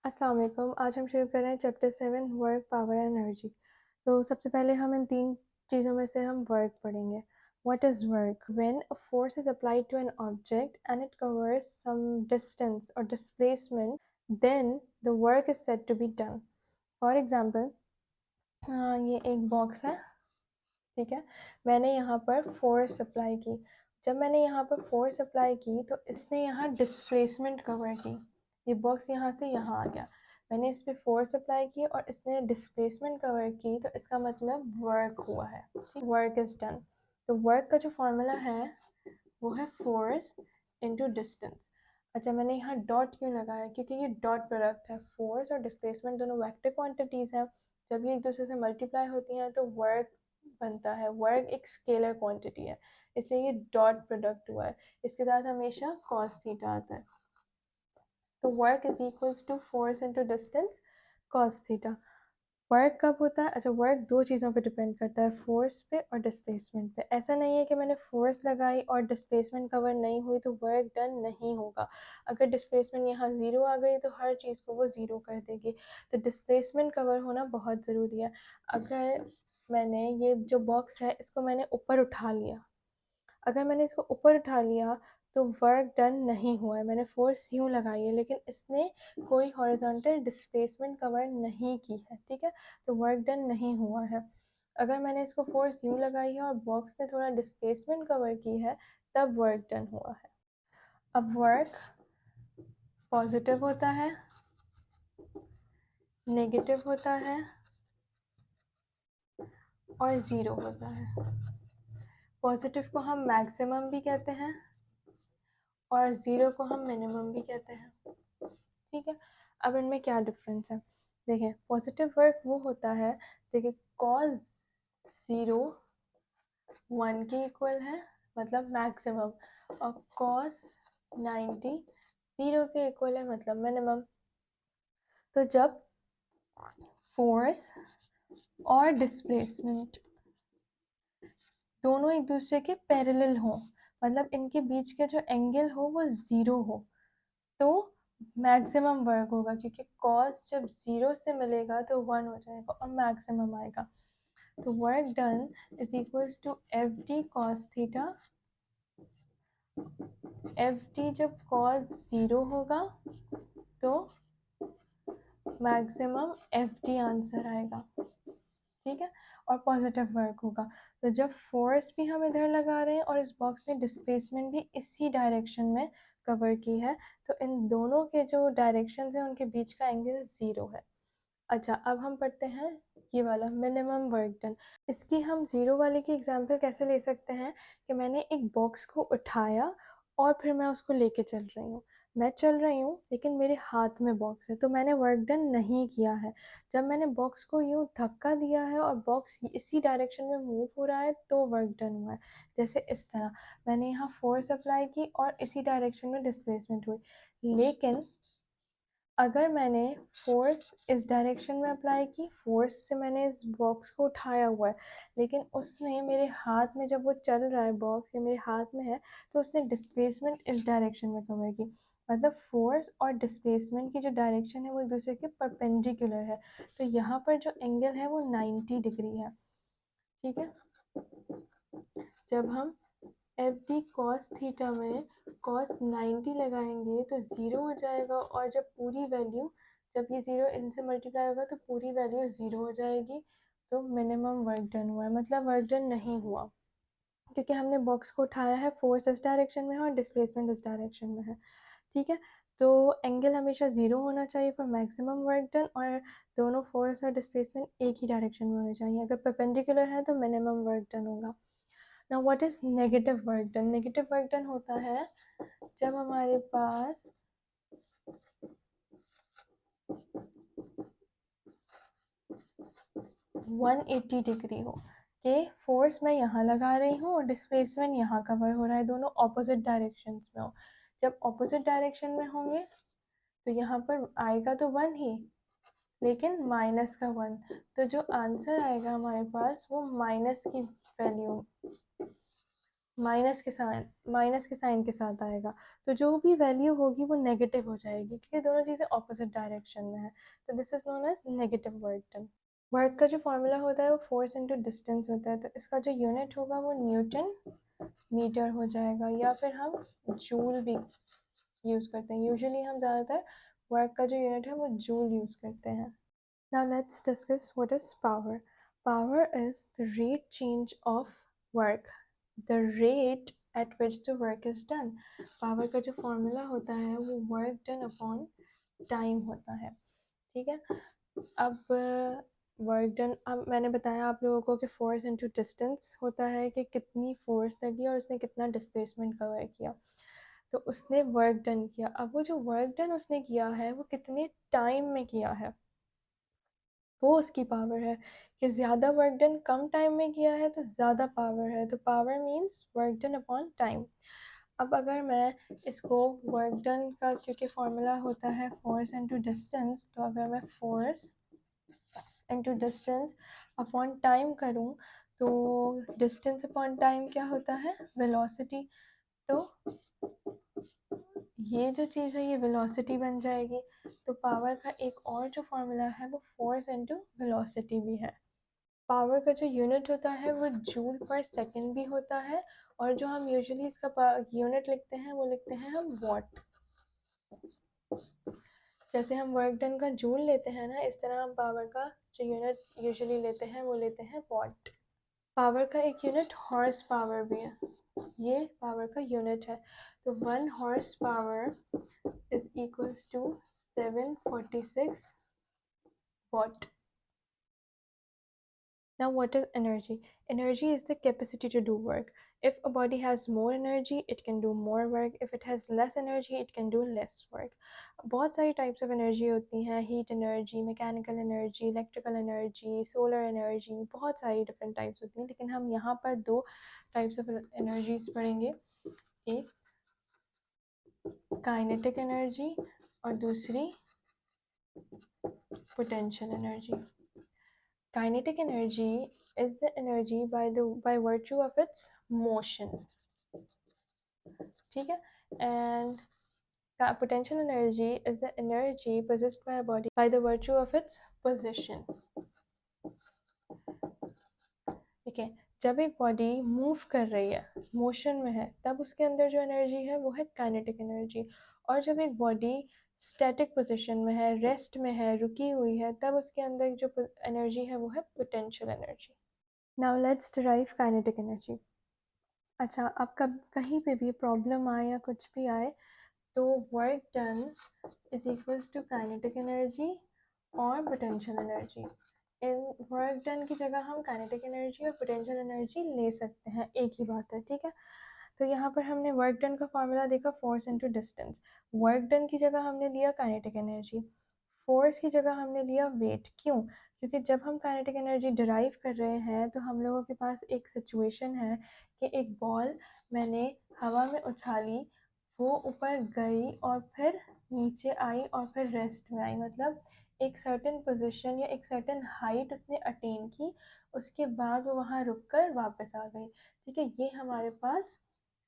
अस्सलाम वालेकुम। आज हम शुरू कर रहे हैं चैप्टर 7 वर्क पावर एनर्जी। तो सबसे पहले हम इन तीन चीज़ों में से हम वर्क पढ़ेंगे। What is work? When a force is applied to an object and it covers some distance और displacement, then the work is said to be done. For example, ये एक बॉक्स है, ठीक है। मैंने यहाँ पर फोर्स अप्लाई की। जब मैंने यहाँ पर फोर्स अप्लाई की तो इसने यहाँ डिस्प्लेसमेंट कवर की। ये बॉक्स यहाँ से यहाँ आ गया। मैंने इस पर फोर्स अप्लाई की और इसने डिस्प्लेसमेंट कवर की, तो इसका मतलब वर्क हुआ है। ठीक, वर्क इज डन। तो वर्क का जो फॉर्मूला है वो है फोर्स इनटू डिस्टेंस। अच्छा, मैंने यहाँ डॉट क्यों लगाया? क्योंकि ये डॉट प्रोडक्ट है। फोर्स और डिस्प्लेसमेंट दोनों वेक्टर क्वांटिटीज़ हैं। जब ये एक दूसरे से मल्टीप्लाई होती हैं तो वर्क बनता है। वर्क एक स्केलर क्वांटिटी है, इसलिए ये डॉट प्रोडक्ट हुआ है। इसके साथ हमेशा कॉस थीटा आता है। तो work is equals to force into distance cos theta. Work कब होता है? अच्छा, वर्क दो चीज़ों पे डिपेंड करता है, फोर्स पे और डिस्प्लेसमेंट पे। ऐसा नहीं है कि मैंने फोर्स लगाई और डिस्प्लेसमेंट कवर नहीं हुई तो वर्क डन नहीं होगा। अगर डिस्प्लेसमेंट यहाँ ज़ीरो आ गई तो हर चीज़ को वो ज़ीरो कर देगी। तो डिस्प्लेसमेंट कवर होना बहुत ज़रूरी है। अगर मैंने ये जो बॉक्स है इसको मैंने ऊपर उठा लिया, अगर मैंने इसको ऊपर उठा लिया तो वर्क डन नहीं हुआ है। मैंने फोर्स यूँ लगाई है लेकिन इसने कोई हॉरिजॉन्टल डिस्प्लेसमेंट कवर नहीं की है, ठीक है। तो वर्क डन नहीं हुआ है। अगर मैंने इसको फोर्स यूँ लगाई है और बॉक्स ने थोड़ा डिस्प्लेसमेंट कवर की है, तब वर्क डन हुआ है। अब वर्क पॉजिटिव होता है, नेगेटिव होता है और ज़ीरो होता है। पॉजिटिव को हम मैक्सिमम भी कहते हैं और ज़ीरो को हम मिनिमम भी कहते हैं, ठीक है। अब इनमें क्या डिफरेंस है? देखिए, पॉजिटिव वर्क वो होता है, देखिए कॉस ज़ीरो 1 के इक्वल है, मतलब मैक्सिमम, और कॉस 90 ज़ीरो के इक्वल है, मतलब मिनिमम। तो जब फोर्स और डिस्प्लेसमेंट दोनों एक दूसरे के पैरेलल हो, मतलब इनके बीच का जो एंगल हो वो ज़ीरो हो, तो मैक्सिमम वर्क होगा, क्योंकि कॉस जब ज़ीरो से मिलेगा तो 1 हो जाएगा और मैक्सिमम आएगा। तो work done is equals to F D cos theta. F D जब कॉस ज़ीरो होगा तो मैक्सिमम एफ डी आंसर आएगा, ठीक है। और पॉजिटिव वर्क होगा। तो जब फोर्स भी हम इधर लगा रहे हैं और इस बॉक्स ने डिस्प्लेसमेंट भी इसी डायरेक्शन में कवर की है, तो इन दोनों के जो डायरेक्शंस हैं उनके बीच का एंगल ज़ीरो है। अच्छा, अब हम पढ़ते हैं ये वाला मिनिमम वर्क डन। इसकी हम ज़ीरो वाले की एग्जांपल कैसे ले सकते हैं कि मैंने एक बॉक्स को उठाया और फिर मैं उसको लेके चल रही हूँ। मैं चल रही हूँ लेकिन मेरे हाथ में बॉक्स है, तो मैंने वर्क डन नहीं किया है। जब मैंने बॉक्स को यूँ धक्का दिया है और बॉक्स इसी डायरेक्शन में मूव हो रहा है तो वर्क डन हुआ है। जैसे इस तरह मैंने यहाँ फोर्स अप्लाई की और इसी डायरेक्शन में डिस्प्लेसमेंट हुई। लेकिन अगर मैंने फोर्स इस डायरेक्शन में अप्लाई की, फोर्स से मैंने इस बॉक्स को उठाया हुआ है, लेकिन उसने मेरे हाथ में, जब वो चल रहा है बॉक्स या मेरे हाथ में है, तो उसने डिस्प्लेसमेंट इस डायरेक्शन में कवर की। मतलब फोर्स और डिस्प्लेसमेंट की जो डायरेक्शन है वो एक दूसरे के परपेंडिकुलर है। तो यहाँ पर जो एंगल है वो 90 डिग्री है, ठीक है। जब हम एफ डी कॉस थीटा में कॉस 90 लगाएंगे तो ज़ीरो हो जाएगा, और जब पूरी वैल्यू, जब ये ज़ीरो इनसे मल्टीप्लाई होगा तो पूरी वैल्यू ज़ीरो हो जाएगी। तो मिनिमम वर्क डन हुआ है, मतलब वर्क डन नहीं हुआ, क्योंकि हमने बॉक्स को उठाया है, फोर्स इस डायरेक्शन में है और डिस्प्लेसमेंट इस डायरेक्शन में है, ठीक है। तो एंगल हमेशा ज़ीरो होना चाहिए फॉर मैक्सिमम वर्क डन, और दोनों फोर्स और डिस्प्लेसमेंट एक ही डायरेक्शन में होने चाहिए। अगर परपेंडिकुलर है तो मिनिमम वर्क डन होगा। Now what is negative work done? Negative work done होता है जब हमारे पास 180 डिग्री हो, कि फोर्स मैं यहाँ लगा रही हूँ और डिस्प्लेसमेंट यहाँ कवर हो रहा है, दोनों ऑपोजिट डायरेक्शंस में हो। जब ऑपोजिट डायरेक्शन में होंगे तो यहाँ पर आएगा तो 1 ही, लेकिन माइनस का 1, तो जो आंसर आएगा हमारे पास वो माइनस की वैल्यू माइनस के साइन के साथ आएगा, तो जो भी वैल्यू होगी वो नेगेटिव हो जाएगी क्योंकि दोनों चीज़ें ऑपोजिट डायरेक्शन में है। तो this is known as negative work done. Work का जो फॉर्मूला होता है वो फोर्स इनटू डिस्टेंस होता है, तो इसका जो यूनिट होगा वो न्यूटन मीटर हो जाएगा, या फिर हम जूल भी यूज़ करते हैं। यूजुअली हम ज़्यादातर वर्क का जो यूनिट है वो जूल यूज़ करते हैं। Now let's discuss what is power. Power is the rate change of work, the rate at which the work is done. Power का जो फॉर्मूला होता है वो work done upon time होता है, ठीक है। अब वर्क डन, अब मैंने बताया आप लोगों को कि फोर्स इनटू डिस्टेंस होता है कि कितनी फोर्स लगी और उसने कितना डिस्प्लेसमेंट कवर किया, तो उसने वर्क डन किया। अब वो जो वर्क डन उसने किया है वो कितने टाइम में किया है, वो उसकी पावर है। कि ज़्यादा वर्क डन कम टाइम में किया है तो ज़्यादा पावर है, तो power means work done upon time. अब अगर मैं इसको वर्क डन का, क्योंकि फॉर्मूला होता है फोर्स इनटू डिस्टेंस, तो अगर मैं force into distance upon time करूँ तो डिस्टेंस अपॉन टाइम क्या होता है, वेलोसिटी। तो ये जो चीज़ है ये वेलोसिटी बन जाएगी। तो पावर का एक और जो फॉर्मूला है वो फोर्स इनटू वेलोसिटी भी है। पावर का जो यूनिट होता है वो जूल पर सेकंड भी होता है, और जो हम यूजुअली इसका यूनिट लिखते हैं वो लिखते हैं हम वॉट। जैसे हम वर्क डन का जूल लेते हैं ना, इस तरह हम पावर का जो यूनिट यूजुअली लेते हैं वो लेते हैं वॉट। पावर का एक यूनिट हॉर्स पावर भी है, ये पावर का यूनिट है। तो 1 horsepower is equals to 746 watt. Now, what is energy? Energy is the capacity to do work. If a body has more energy, it can do more work. If it has less energy, it can do less work. बहुत सारी types of energy होती हैं, heat energy, mechanical energy, electrical energy, solar energy, बहुत सारी different types होती हैं, लेकिन हम यहाँ पर दो types of energies पढ़ेंगे। एक kinetic energy और दूसरी potential energy. Kinetic energy is the energy by virtue of its motion, ठीक है। And potential energy is the energy possessed by a body by the virtue of its position, ठीक है। जब एक बॉडी मूव कर रही है, मोशन में है, तब उसके अंदर जो एनर्जी है वो है काइनेटिक एनर्जी। और जब एक बॉडी स्टैटिक पोजीशन में है, रेस्ट में है, रुकी हुई है, तब उसके अंदर जो एनर्जी है वो है potential energy. Now let's derive kinetic energy. अच्छा, अब कब कहीं पे भी प्रॉब्लम आए या कुछ भी आए तो work done is equals to kinetic energy और पोटेंशियल एनर्जी। इन वर्क डन की जगह हम काइनेटिक एनर्जी और पोटेंशियल एनर्जी ले सकते हैं, एक ही बात है, ठीक है। तो यहाँ पर हमने वर्क डन का फॉर्मूला देखा, force into distance. Work done की जगह हमने लिया काइनेटिक एनर्जी, फोर्स की जगह हमने लिया वेट। क्यों? क्योंकि जब हम काइनेटिक एनर्जी डिराइव कर रहे हैं तो हम लोगों के पास एक सिचुएशन है कि एक बॉल मैंने हवा में उछाली, वो ऊपर गई और फिर नीचे आई और फिर रेस्ट में आई, मतलब एक सर्टेन पोजीशन या एक सर्टेन हाइट उसने अटेन की, उसके बाद वो वहाँ रुक कर वापस आ गई, ठीक है। ये हमारे पास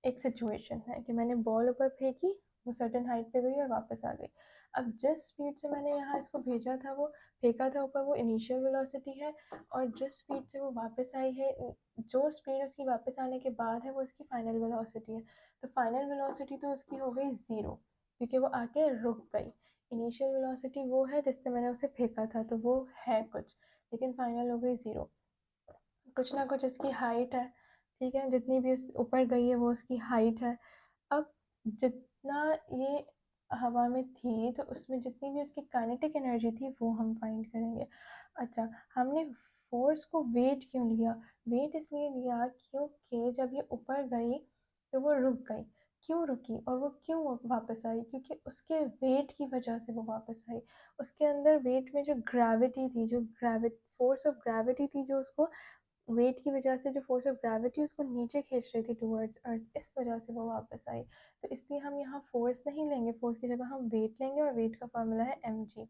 एक सिचुएशन है कि मैंने बॉल ऊपर फेंकी, वो सर्टेन हाइट पे गई और वापस आ गई। अब जिस स्पीड से मैंने यहाँ इसको भेजा था, वो फेंका था ऊपर, वो इनिशियल वेलोसिटी है, और जिस स्पीड से वो वापस आई है, जो स्पीड उसकी वापस आने के बाद है वो उसकी फाइनल वेलोसिटी है। तो फाइनल वेलोसिटी तो उसकी हो गई ज़ीरो क्योंकि वो आके रुक गई। इनिशियल वेलोसिटी वो है जिससे मैंने उसे फेंका था, तो वो है कुछ, लेकिन फाइनल हो गई ज़ीरो। कुछ ना कुछ इसकी हाइट है, ठीक है, जितनी भी उस ऊपर गई है वो उसकी हाइट है। अब जितना ये हवा में थी तो उसमें जितनी भी उसकी काइनेटिक एनर्जी थी वो हम फाइंड करेंगे। अच्छा, हमने फोर्स को वेट क्यों लिया? वेट इसलिए लिया क्योंकि जब ये ऊपर गई तो वो रुक गई। क्यों रुकी और वो क्यों वापस आई? क्योंकि उसके वेट की वजह से वो वापस आई। उसके अंदर वेट में जो ग्रेविटी थी, जो फोर्स ऑफ ग्रेविटी थी, जो उसको वेट की वजह से जो फोर्स ऑफ ग्रेविटी उसको नीचे खींच रही थी टूवर्ड्स अर्थ, इस वजह से वो वापस आई। तो इसलिए हम यहाँ फोर्स नहीं लेंगे, फोर्स की जगह हम वेट लेंगे, और वेट का फॉर्मूला है mg।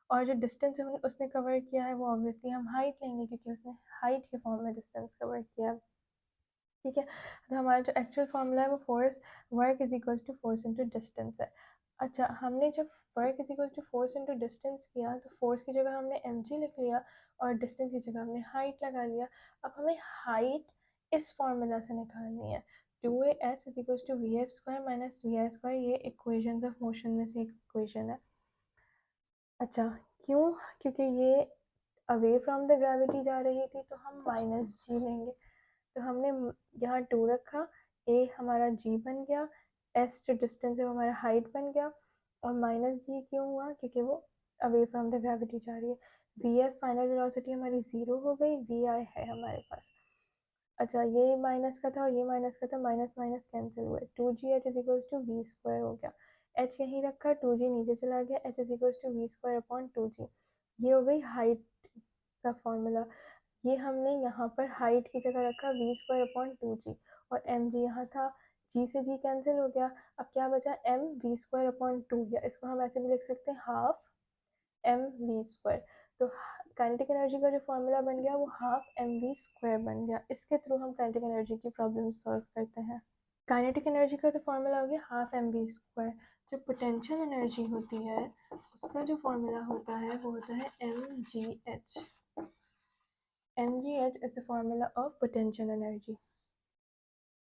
और जो डिस्टेंस उसने कवर किया है वो ऑब्वियसली हम हाइट लेंगे क्योंकि उसने हाइट के फॉर्म में डिस्टेंस कवर किया है, ठीक है। तो हमारा जो एक्चुअल फॉर्मूला है वो force work is equal to force into distance है। अच्छा, हमने जब work is equal to force into distance किया तो फोर्स की जगह हमने mg लिख लिया और डिस्टेंस की जगह हमने हाइट लगा लिया। अब हमें हाइट इस फॉर्मूला से निकालनी है। 2as is equal to v f square minus v r square, ये इक्वेशन ऑफ मोशन में से एक इक्वेशन है। अच्छा, क्यों? क्योंकि ये अवे फ्रॉम द ग्रेविटी जा रही थी तो हम माइनस जी लेंगे। तो हमने यहाँ 2 रखा, ए हमारा जी बन गया, एस जो डिस्टेंस है वो हमारा हाइट बन गया, और माइनस जी क्यों हुआ? क्योंकि वो अवे फ्रॉम द ग्रेविटी जा रही है। वी एफ फाइनल वेलोसिटी हमारी 0 हो गई, वी आई है हमारे पास। अच्छा, ये माइनस का था और ये माइनस का था, माइनस माइनस कैंसिल हुए, 2gh is equal to v square हो गया। h यहीं रखा, 2g नीचे चला गया, h is equal to v square upon 2g। ये हो गई हाइट का फॉर्मूला। ये हमने यहाँ पर हाइट की जगह रखा वी स्क्वायर अपॉन 2g, और एम जी यहाँ था, जी से जी कैंसिल हो गया। अब क्या बचा? एम वी स्क्वायर अपॉन 2, या इसको हम ऐसे भी लिख सकते हैं हाफ एम वी स्क्वायर। तो काइनेटिक एनर्जी का जो फॉर्मूला बन गया वो हाफ एम वी स्क्वायर बन गया। इसके थ्रू हम काइनेटिक एनर्जी की प्रॉब्लम सॉल्व करते हैं। काइनेटिक एनर्जी का तो फॉर्मूला हो गया हाफ एम वी स्क्वायर। जो पोटेंशियल एनर्जी होती है उसका जो फॉर्मूला होता है वो होता है m g h. mgh is the formula of potential energy।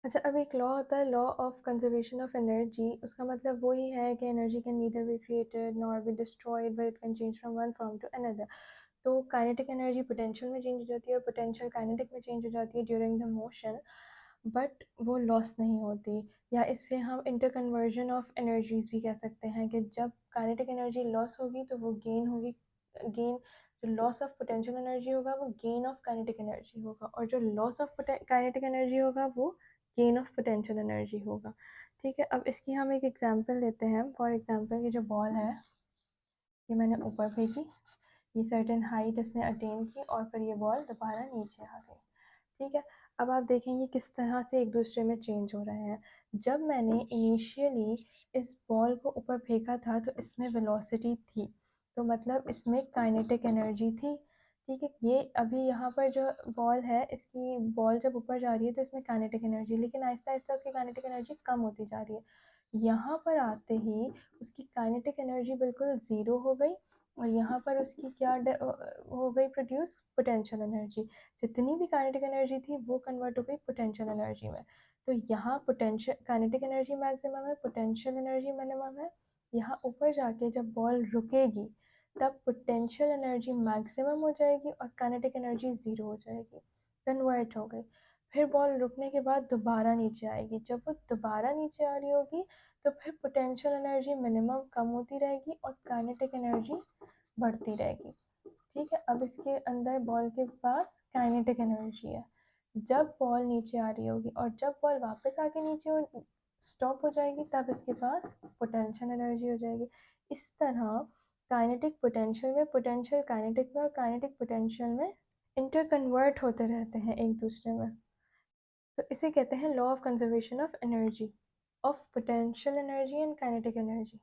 अच्छा, अब एक लॉ होता है law of conservation of energy. उसका मतलब वही है कि energy can neither be created nor be destroyed but it can change from one form to another. तो काइनेटिक एनर्जी पोटेंशियल में चेंज हो जाती है और पोटेंशियल काइनेटिक में चेंज हो जाती है ड्यूरिंग द मोशन, बट वो लॉस नहीं होती। या इससे हम इंटर कन्वर्जन ऑफ एनर्जीज भी कह सकते हैं कि जब काइनेटिक एनर्जी लॉस होगी तो वो गेन होगी। गेन, जो लॉस ऑफ पोटेंशियल एनर्जी होगा वो गेन ऑफ काइनेटिक एनर्जी होगा, और जो लॉस ऑफ काइनेटिक एनर्जी होगा वो गेन ऑफ पोटेंशियल एनर्जी होगा। ठीक है, अब इसकी हम एक एग्जांपल लेते हैं। फॉर एग्जांपल, ये जो बॉल है ये मैंने ऊपर फेंकी, ये सर्टेन हाइट इसने अटेन की और फिर ये बॉल दोबारा नीचे आ गई। ठीक है, अब आप देखें ये किस तरह से एक दूसरे में चेंज हो रहे हैं। जब मैंने इनिशियली इस बॉल को ऊपर फेंका था तो इसमें वेलोसिटी थी, तो मतलब इसमें काइनेटिक एनर्जी थी। ठीक है, ये अभी यहाँ पर जो बॉल है, इसकी बॉल जब ऊपर जा रही है तो इसमें काइनेटिक एनर्जी, लेकिन आहिस्ता आहिस्ता उसकी काइनेटिक एनर्जी कम होती जा रही है। यहाँ पर आते ही उसकी काइनेटिक एनर्जी बिल्कुल ज़ीरो हो गई, और यहाँ पर उसकी क्या हो गई प्रोड्यूस? Potential energy. जितनी भी काइनेटिक एनर्जी थी वो कन्वर्ट हो गई पोटेंशियल एनर्जी में। तो यहाँ पोटेंशियल काइनेटिक एनर्जी मैक्सिमम है, पोटेंशियल एनर्जी मिनिमम है। यहाँ ऊपर जाके जब बॉल रुकेगी तब पोटेंशियल एनर्जी मैक्सिमम हो जाएगी और काइनेटिक एनर्जी ज़ीरो हो जाएगी, कन्वर्ट हो गई। फिर बॉल रुकने के बाद दोबारा नीचे आएगी, जब वो दोबारा नीचे आ रही होगी तो फिर पोटेंशियल एनर्जी मिनिमम कम होती रहेगी और काइनेटिक एनर्जी बढ़ती रहेगी। ठीक है, अब इसके अंदर बॉल के पास काइनेटिक एनर्जी है। जब बॉल नीचे आ रही होगी और जब बॉल वापस आके नीचे स्टॉप हो जाएगी तब इसके पास पोटेंशियल एनर्जी हो जाएगी। इस तरह काइनेटिक पोटेंशियल में, पोटेंशियल काइनेटिक में और काइनेटिक पोटेंशियल में इंटर कन्वर्ट होते रहते हैं एक दूसरे में। तो इसे कहते हैं law of conservation of energy, of potential energy and kinetic energy.